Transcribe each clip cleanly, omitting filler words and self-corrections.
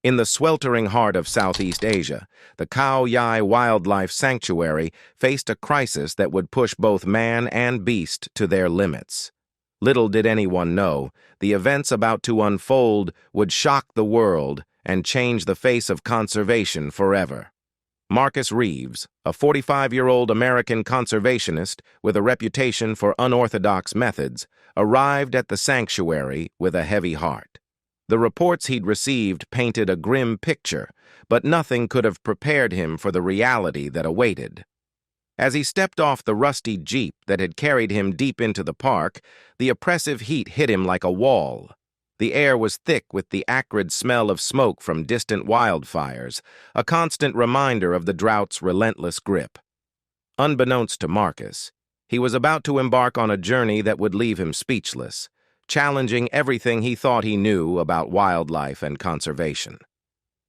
In the sweltering heart of Southeast Asia, the Khao Yai Wildlife Sanctuary faced a crisis that would push both man and beast to their limits. Little did anyone know, the events about to unfold would shock the world and change the face of conservation forever. Marcus Reeves, a 45-year-old American conservationist with a reputation for unorthodox methods, arrived at the sanctuary with a heavy heart. The reports he'd received painted a grim picture, but nothing could have prepared him for the reality that awaited. As he stepped off the rusty jeep that had carried him deep into the park, the oppressive heat hit him like a wall. The air was thick with the acrid smell of smoke from distant wildfires, a constant reminder of the drought's relentless grip. Unbeknownst to Marcus, he was about to embark on a journey that would leave him speechless, challenging everything he thought he knew about wildlife and conservation.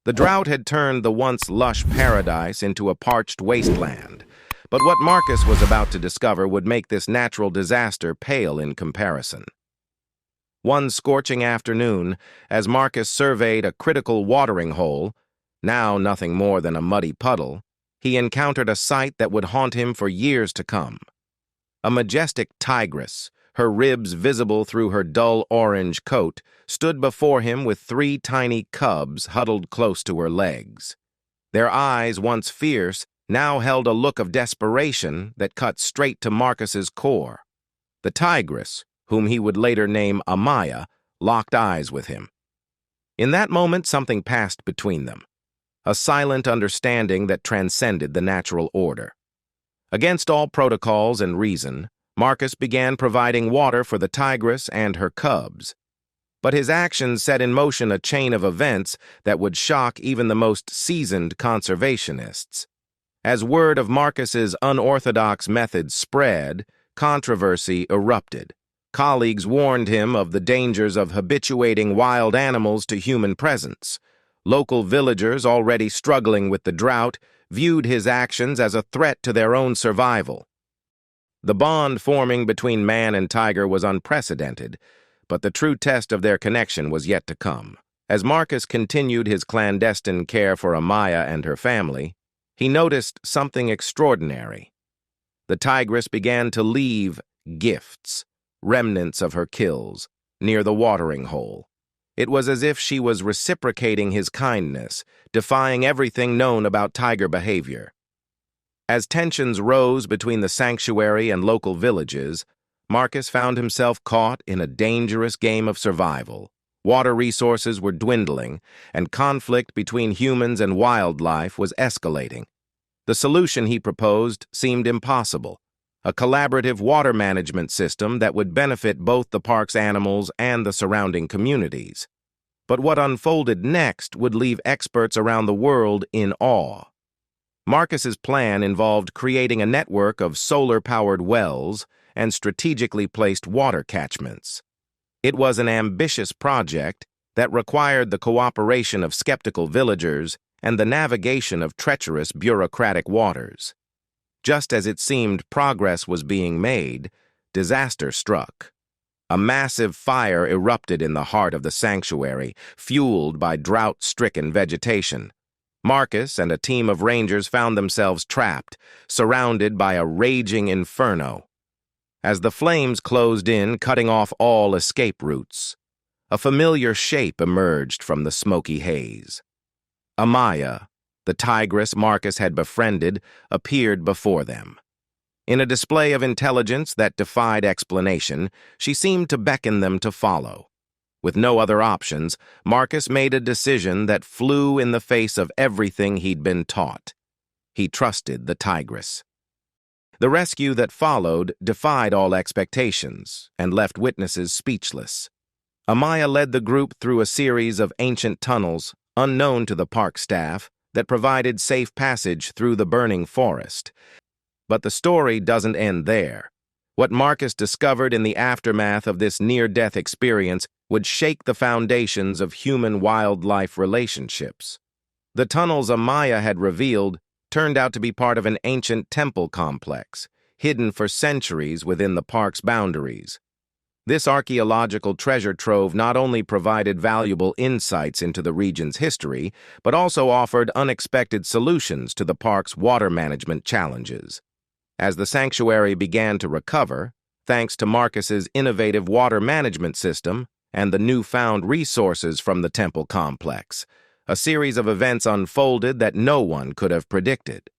The drought had turned the once lush paradise into a parched wasteland, but what Marcus was about to discover would make this natural disaster pale in comparison. One scorching afternoon, as Marcus surveyed a critical watering hole, now nothing more than a muddy puddle, he encountered a sight that would haunt him for years to come. A majestic tigress, her ribs visible through her dull orange coat, stood before him with 3 tiny cubs huddled close to her legs. Their eyes, once fierce, now held a look of desperation that cut straight to Marcus's core. The tigress, whom he would later name Amaya, locked eyes with him. In that moment, something passed between them, a silent understanding that transcended the natural order. Against all protocols and reason, Marcus began providing water for the tigress and her cubs. But his actions set in motion a chain of events that would shock even the most seasoned conservationists. As word of Marcus's unorthodox methods spread, controversy erupted. Colleagues warned him of the dangers of habituating wild animals to human presence. Local villagers, already struggling with the drought, viewed his actions as a threat to their own survival. The bond forming between man and tiger was unprecedented, but the true test of their connection was yet to come. As Marcus continued his clandestine care for Amaya and her family, he noticed something extraordinary. The tigress began to leave gifts, remnants of her kills, near the watering hole. It was as if she was reciprocating his kindness, defying everything known about tiger behavior. As tensions rose between the sanctuary and local villages, Marcus found himself caught in a dangerous game of survival. Water resources were dwindling, and conflict between humans and wildlife was escalating. The solution he proposed seemed impossible: a collaborative water management system that would benefit both the park's animals and the surrounding communities. But what unfolded next would leave experts around the world in awe. Marcus's plan involved creating a network of solar-powered wells and strategically placed water catchments. It was an ambitious project that required the cooperation of skeptical villagers and the navigation of treacherous bureaucratic waters. Just as it seemed progress was being made, disaster struck. A massive fire erupted in the heart of the sanctuary, fueled by drought-stricken vegetation. Marcus and a team of rangers found themselves trapped, surrounded by a raging inferno. As the flames closed in, cutting off all escape routes, a familiar shape emerged from the smoky haze. Amaya, the tigress Marcus had befriended, appeared before them. In a display of intelligence that defied explanation, she seemed to beckon them to follow. With no other options, Marcus made a decision that flew in the face of everything he'd been taught. He trusted the tigress. The rescue that followed defied all expectations and left witnesses speechless. Amaya led the group through a series of ancient tunnels, unknown to the park staff, that provided safe passage through the burning forest. But the story doesn't end there. What Marcus discovered in the aftermath of this near-death experience would shake the foundations of human-wildlife relationships. The tunnels Amaya had revealed turned out to be part of an ancient temple complex, hidden for centuries within the park's boundaries. This archaeological treasure trove not only provided valuable insights into the region's history, but also offered unexpected solutions to the park's water management challenges. As the sanctuary began to recover, thanks to Marcus's innovative water management system and the newfound resources from the temple complex, a series of events unfolded that no one could have predicted.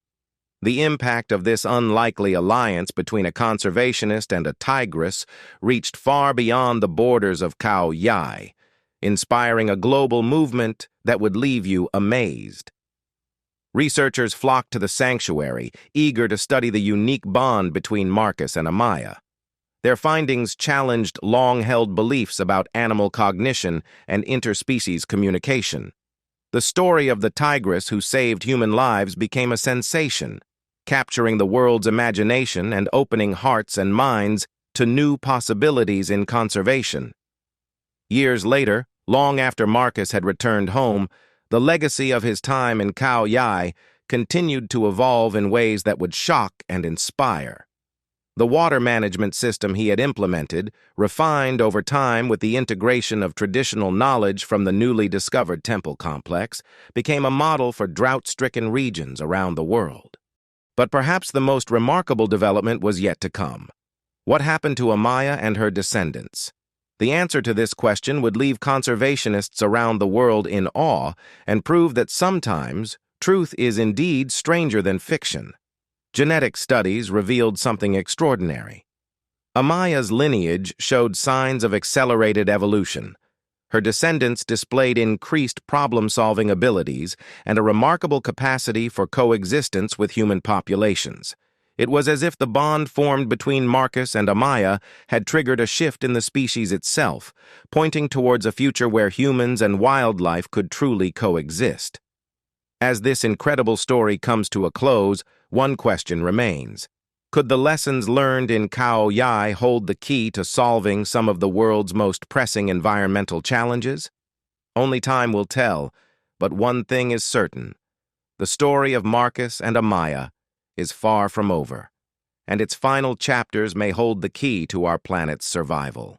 The impact of this unlikely alliance between a conservationist and a tigress reached far beyond the borders of Khao Yai, inspiring a global movement that would leave you amazed. Researchers flocked to the sanctuary, eager to study the unique bond between Marcus and Amaya. Their findings challenged long-held beliefs about animal cognition and interspecies communication. The story of the tigress who saved human lives became a sensation, capturing the world's imagination and opening hearts and minds to new possibilities in conservation. Years later, long after Marcus had returned home, the legacy of his time in Khao Yai continued to evolve in ways that would shock and inspire. The water management system he had implemented, refined over time with the integration of traditional knowledge from the newly discovered temple complex, became a model for drought-stricken regions around the world. But perhaps the most remarkable development was yet to come. What happened to Amaya and her descendants? The answer to this question would leave conservationists around the world in awe and prove that sometimes truth is indeed stranger than fiction. Genetic studies revealed something extraordinary. Amaya's lineage showed signs of accelerated evolution. Her descendants displayed increased problem-solving abilities and a remarkable capacity for coexistence with human populations. It was as if the bond formed between Marcus and Amaya had triggered a shift in the species itself, pointing towards a future where humans and wildlife could truly coexist. As this incredible story comes to a close, one question remains. Could the lessons learned in Khao Yai hold the key to solving some of the world's most pressing environmental challenges? Only time will tell, but one thing is certain. The story of Marcus and Amaya is far from over, and its final chapters may hold the key to our planet's survival.